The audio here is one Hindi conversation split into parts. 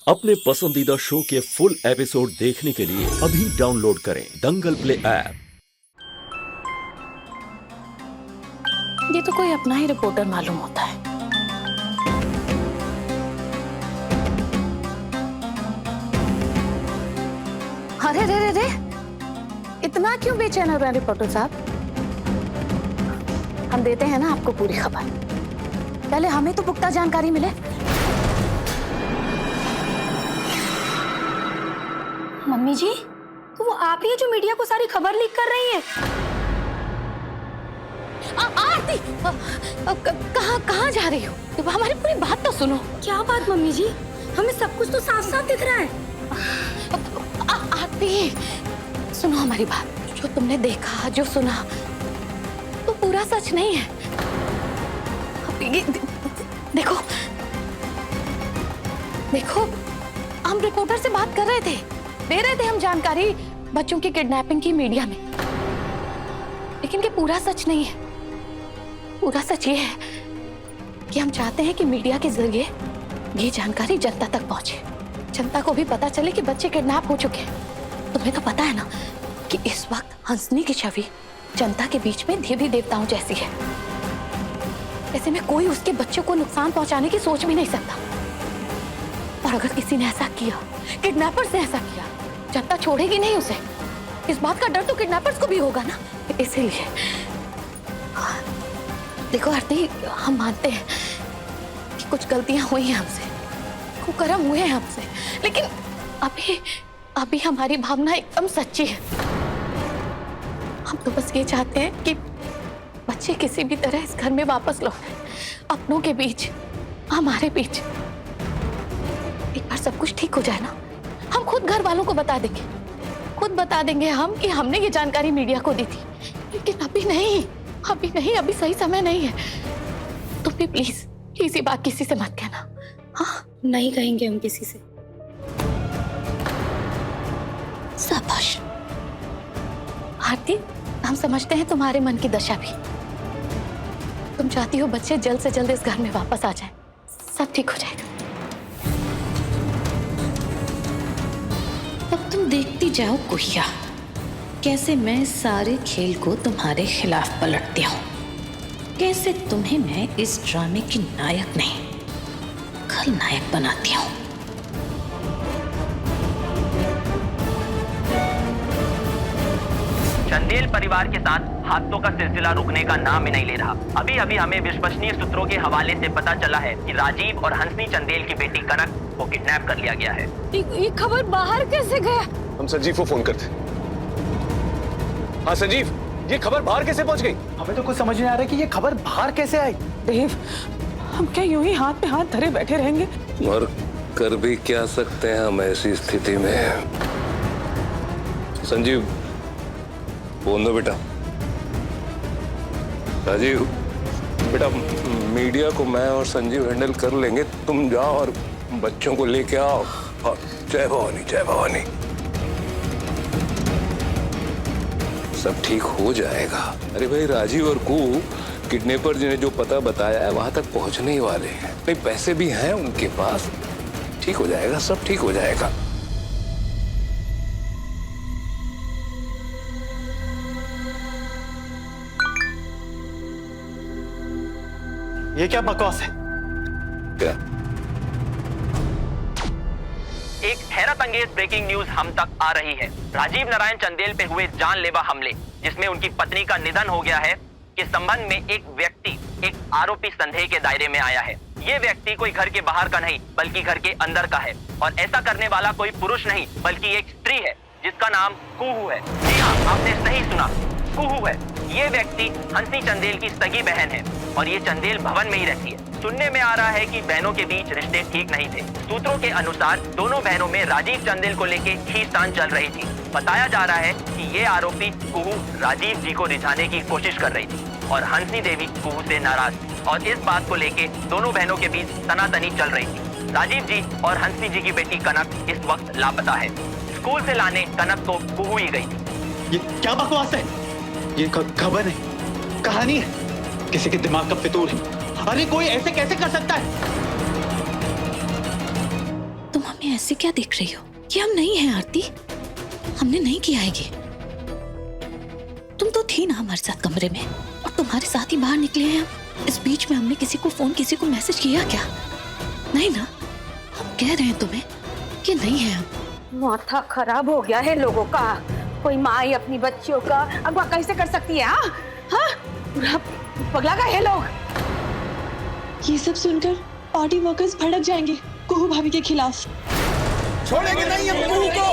अपने पसंदीदा शो के फुल एपिसोड देखने के लिए अभी डाउनलोड करें दंगल प्ले ऐप। ये तो कोई अपना ही रिपोर्टर मालूम होता है। अरे रे रे रे, इतना क्यों बेचैन हो रहे हैं रिपोर्टर साहब? हम देते हैं ना आपको पूरी खबर, पहले हमें तो पुख्ता जानकारी मिले। मम्मी जी, तो वो आप ही है जो मीडिया को सारी खबर लीक कर रही हैं? आरती, कहाँ जा रही हो? तो हमारी पूरी बात तो सुनो। क्या बात मम्मी जी? हमें सब कुछ तो साफ साफ दिख रहा है। आरती, सुनो हमारी बात। जो तुमने देखा, जो सुना, तो पूरा सच नहीं है। देखो देखो, हम रिपोर्टर से बात कर रहे थे, दे रहे थे हम जानकारी बच्चों की किडनैपिंग की मीडिया में, लेकिन ये पूरा सच नहीं है। पूरा सच ये है कि हम चाहते हैं कि मीडिया के जरिए ये जानकारी जनता तक पहुंचे, जनता को भी पता चले कि बच्चे किडनैप हो चुके हैं। तुम्हें तो पता है ना कि इस वक्त हंसनी की छवि जनता के बीच में देवी देवताओं जैसी है। ऐसे में कोई उसके बच्चों को नुकसान पहुंचाने की सोच भी नहीं सकता। और अगर किसी ने ऐसा किया, किडनैपर्स ने ऐसा किया, जनता छोड़ेगी नहीं उसे। इस बात का डर तो किडनैपर्स को भी होगा ना। इसीलिए देखो आरती, हम मानते हैं कि कुछ गलतियां हुई हैं हमसे, कुकर्म हुए हैं हमसे, लेकिन अभी हमारी भावना एकदम सच्ची है। हम तो बस ये चाहते हैं कि बच्चे किसी भी तरह इस घर में वापस लौटे, अपनों के बीच, हमारे बीच। एक बार सब कुछ ठीक हो जाए ना, हम खुद घर वालों को बता देंगे, खुद बता देंगे हम कि हमने ये जानकारी मीडिया को दी थी। लेकिन अभी नहीं, अभी सही समय नहीं है। तुम भी प्लीज ये बात किसी से मत कहना। हाँ, नहीं कहेंगे हम किसी से। शाबाश आरती, हम समझते हैं तुम्हारे मन की दशा भी। तुम चाहती हो बच्चे जल्द से जल्द इस घर में वापस आ जाएं, सब ठीक हो जाएगा। अब तुम देखती जाओ गुहिया, कैसे मैं इस सारे खेल को तुम्हारे खिलाफ पलटती हूँ। कैसे तुम्हें मैं इस ड्रामे की नायक नहीं, खलनायक बनाती हूँ। चंदेल परिवार के साथ हादसों का सिलसिला रुकने का नाम ही नहीं ले रहा। अभी अभी हमें विश्वसनीय सूत्रों के हवाले से पता चला है कि राजीव और हंसनी चंदेल की बेटी कनक को किडनैप कर लिया गया है। ये खबर बाहर कैसे गया? हम संजीव को फोन करते। हाँ संजीव, ये खबर बाहर कैसे पहुंच गई? हमें तो कुछ समझ नहीं आ रहा कि ये खबर बाहर कैसे आई। देव, हम क्या यूं ही हाथ पे हाथ धरे बैठे रहेंगे? और कर भी क्या सकते हैं हम ऐसी स्थिति में। संजीव, फोन दो बेटा। राजीव बेटा, मीडिया को मैं और संजीव हैंडल कर लेंगे, तुम जाओ और बच्चों को लेके आओ। और जय भवानी, जय भवानी। सब ठीक हो जाएगा। अरे भाई, राजीव और कू किडनैपर ने जो पता बताया है वहां तक पहुंचने ही वाले हैं। नहीं, पैसे भी हैं उनके पास। ठीक हो जाएगा, सब ठीक हो जाएगा। ये क्या बकवास है? क्या? एक हैरत अंगेज ब्रेकिंग न्यूज हम तक आ रही है। राजीव नारायण चंदेल पे हुए जानलेवा हमले, जिसमें उनकी पत्नी का निधन हो गया है, के संबंध में एक व्यक्ति एक आरोपी संदेह के दायरे में आया है। ये व्यक्ति कोई घर के बाहर का नहीं बल्कि घर के अंदर का है, और ऐसा करने वाला कोई पुरुष नहीं बल्कि एक स्त्री है जिसका नाम कुहू है। जी हाँ, आपने सही सुना, कुहू है। ये व्यक्ति हंसनी चंदेल की सगी बहन है और ये चंदेल भवन में ही रहती है। सुनने में आ रहा है कि बहनों के बीच रिश्ते ठीक नहीं थे। सूत्रों के अनुसार दोनों बहनों में राजीव चंदेल को लेके खींचतान चल रही थी। बताया जा रहा है कि ये आरोपी कुहू राजीव जी को रिझाने की कोशिश कर रही थी और हंसनी देवी कुहू से नाराज थी, और इस बात को लेके दोनों बहनों के बीच तनातनी चल रही थी। राजीव जी और हंसनी जी की बेटी कनक इस वक्त लापता है। स्कूल से लाने कनक तो कुहू ही गई थी। ये क्या बकवास है? ये खबर है, कहानी है, किसी के दिमाग का फितूर है। अरे कोई ऐसे कैसे कर सकता है? तुम हमें ये ऐसे क्या देख रही हो? कि हम नहीं हैं आरती, हमने नहीं किया है ये। तुम तो थी ना हमारे साथ कमरे में और तुम्हारे साथ ही बाहर निकले हैं हम। इस बीच में हमने किसी को फोन, किसी को मैसेज किया क्या? नहीं ना? हम कह रहे हैं तुम्हें कि नहीं है हम। माथा खराब हो गया है लोगों का। कोई माँ ही अपनी बच्चियों का अगवा कैसे कर सकती है? हाँ, पगला गए हैं लोग। ये सब सुनकर पार्टी वर्कर्स भड़क जाएंगे कुहू भाभी के खिलाफ। छोड़ेंगे नहीं हम कुहू को।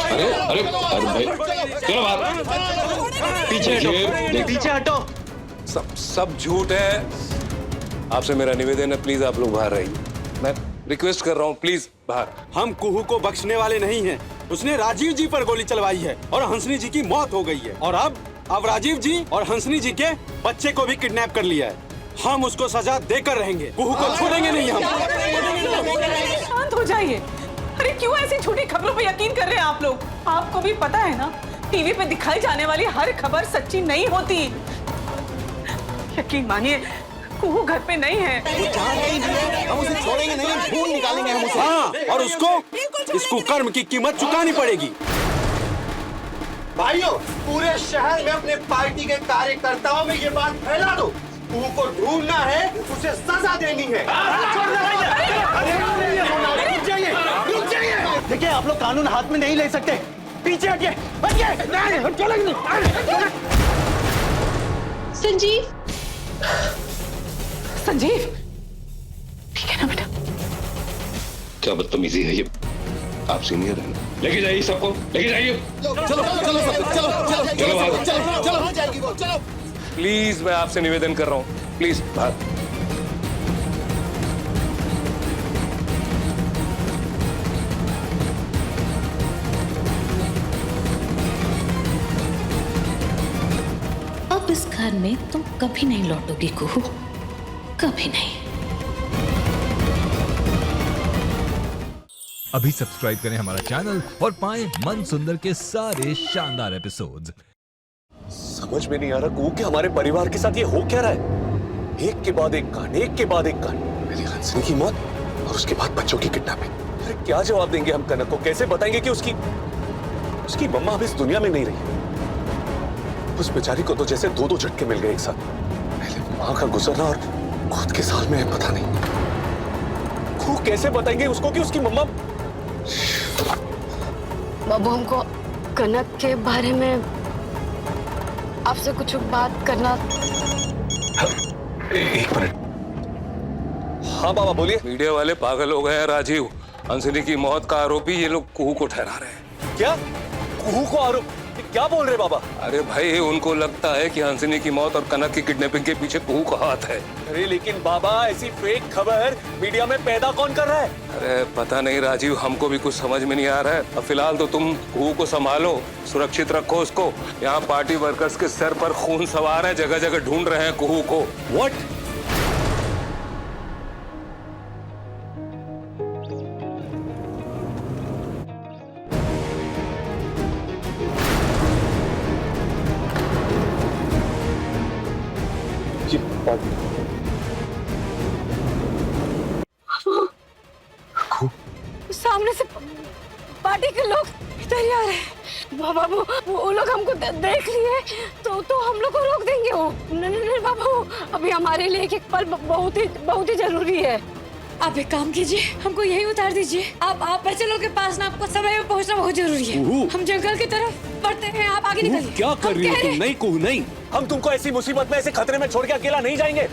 अरे भाई चलो बाहर। पीछे हटो, पीछे हटो। सब झूठ है। आपसे मेरा निवेदन है, प्लीज आप लोग बाहर रहिए। मैं रिक्वेस्ट कर रहा हूँ, प्लीज बाहर। हम कुहू को बख्शने वाले नहीं हैं। उसने राजीव जी पर गोली चलवाई है और हंसनी जी की मौत हो गई है। और अब राजीव जी और हंसनी जी के बच्चे को भी किडनैप कर लिया है। हम उसको सजा देकर रहेंगे। कुहू को छोड़ेंगे नहीं हम। शांत हो जाइए। अरे क्यों ऐसी झूठी खबरों पे यकीन कर रहे हैं आप लोग? आपको भी पता है ना, टीवी पे दिखाई जाने वाली हर खबर सच्ची नहीं होती। यकीन मानिए, कुहू घर पे नहीं है। हम उसे छोड़ेंगे नहीं, ढूंढ निकालेंगे हम उसे। हाँ, और उसको इस कुकर्म की कीमत चुकानी पड़ेगी। भाइयों, पूरे शहर में अपने पार्टी के कार्यकर्ताओं में ये बात फैला दो। कुहू को ढूंढना है, उसे सजा देनी है। रुक जाइए। देखिए, आप लोग कानून हाथ में नहीं ले सकते। पीछे हटिए, हटिए। संजीव, संजीव, ठीक है ना बेटा? क्या बदतमीजी है ये? आप सीनियर हैं, लेके जाइए सबको, लेके जाइए। चलो। प्लीज मैं आपसे निवेदन कर रहा हूँ, प्लीज बाहर। अब इस घर में तुम कभी नहीं लौटोगी कुहू, कभी नहीं। अभी सब्सक्राइब करें हमारा चैनल और पाएं मन सुंदर के सारे शानदार एपिसोड्स। समझ में नहीं आ रहा कुहू के हमारे परिवार के साथ ये हो क्या रहा है। एक के बाद एक कांड, एक के बाद एक कांड। पहले हंसनी की मौत और उसके बाद बच्चों की किडनैपिंग। अरे क्या जवाब देंगे हम कनक को? कैसे बताएंगे कि उसकी मम्मा अब इस दुनिया में नहीं रही। उस बेचारी को तो जैसे दो झटके मिल गए एक साथ। पहले माँ का गुजरना और खुद के साल में है, पता नहीं। कुहू कैसे बताएंगे उसको कि उसकी मम्मा। बाबू, हमको कनक के बारे में आपसे कुछ बात करना। एक मिनट। हाँ बाबा बोलिए। मीडिया वाले पागल हो गए हैं राजीव। हंसनी की मौत का आरोपी ये लोग कुहू को ठहरा रहे हैं। क्या? कुहू को आरोप? क्या बोल रहे बाबा? अरे भाई, उनको लगता है कि हंसनी की मौत और कनक की किडनैपिंग के पीछे कुहू का हाथ है। अरे लेकिन बाबा, ऐसी फेक खबर मीडिया में पैदा कौन कर रहा है? अरे पता नहीं राजीव, हमको भी कुछ समझ में नहीं आ रहा है। अब फिलहाल तो तुम कुहू को संभालो, सुरक्षित रखो उसको। यहाँ पार्टी वर्कर्स के सर पर खून सवार है, जगह जगह ढूंढ रहे हैं कुहू को। व्हाट? सामने से पार्टी के लोग इधर ही आ रहे हैं। बाबू, वो लोग हमको देख लिए तो हम लोग को रोक देंगे वो। नहीं बाबू, अभी हमारे लिए एक पल बहुत ही जरूरी है। आप एक काम कीजिए, हमको यही उतार दीजिए। आप बच्चे लोग के पास ना, आपको समय में पहुंचना बहुत जरूरी है। हम जंगल की तरफ बढ़ते हैं, आप आगे निकलिए। क्या कर रही हो तुम? नहीं कुहू, नहीं। हम तुमको ऐसी मुसीबत में, ऐसे खतरे में छोड़ के अकेला नहीं जाएंगे।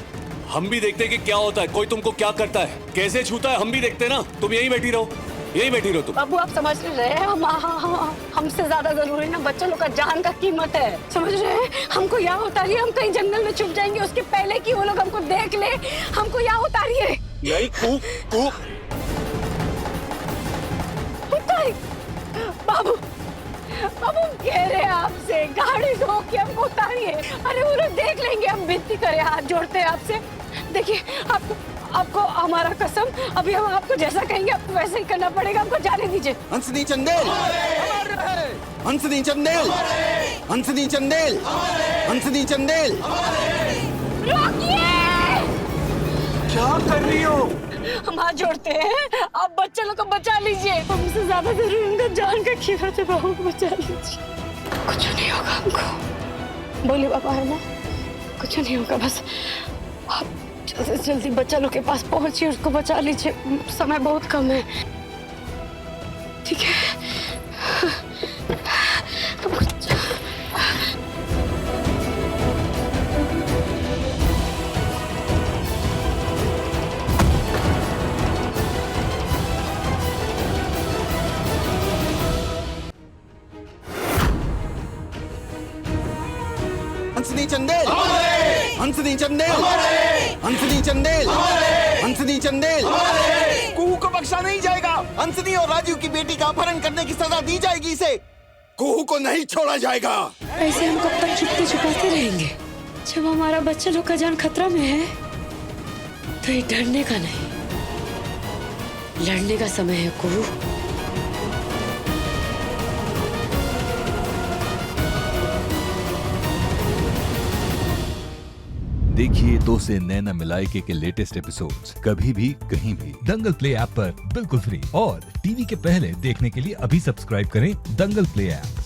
हम भी देखते हैं कि क्या होता है, कोई तुमको क्या करता है, कैसे छूता है, हम भी देखते ना। तुम यहीं बैठी रहो, यहीं बैठी रहो तुम। बाबू, आप समझ रहे हैं, हमसे ज्यादा जरूरी ना बच्चों लोग का जान का कीमत है। समझ रहे हैं? हमको यहाँ उतारिए, हम कहीं जंगल में छुप जाएंगे उसके पहले कि वो लोग हमको देख ले। हमको यहाँ उतारिए। नहीं कुहू, बाबू कह रहे हैं आपसे, गाड़ी रोक के हमको उतारिए। अरे वो लोग देख लेंगे, हम विनती करें, हाथ जोड़ते हैं आपसे। देखिए, आपको हमारा कसम, अभी हम आपको जैसा कहेंगे आपको वैसे ही करना पड़ेगा। हमको जाने दीजिए। हंसनी चंदेल, हंसनी चंदेल, हंसनी चंदेल, हंसनी चंदेल। रोकिए! क्या कर रही हो? हम हाथ जोड़ते हैं, आप बच्चे लोग को बचा लीजिए। हमसे ज्यादा जरूरी उनका जान का कीमत है, बाबू को बचा लीजिए। कुछ नहीं होगा हमको, बोले बाबा है ना, कुछ नहीं होगा। बस आप जल्दी से जल्दी बच्चा लोग के पास पहुंचिए, उसको बचा लीजिए, समय बहुत कम है। ठीक है? हंसनी चंदेल, हंसनी चंदेल, हंसनी चंदेल, हंसनी चंदेल, कुहू को बख्शा नहीं जाएगा। हंसनी और राजीव की बेटी का अपहरण करने की सजा दी जाएगी इसे। कुहू को नहीं छोड़ा जाएगा। ऐसे हम कब तक छुपते छुपाते रहेंगे? जब हमारा बच्चा लोग का जान खतरा में है तो ये डरने का नहीं, लड़ने का समय है कुहू। देखिए 2 से नैना मिलाइके के लेटेस्ट एपिसोड्स कभी भी कहीं भी दंगल प्ले ऐप पर बिल्कुल फ्री। और टीवी के पहले देखने के लिए अभी सब्सक्राइब करें दंगल प्ले ऐप।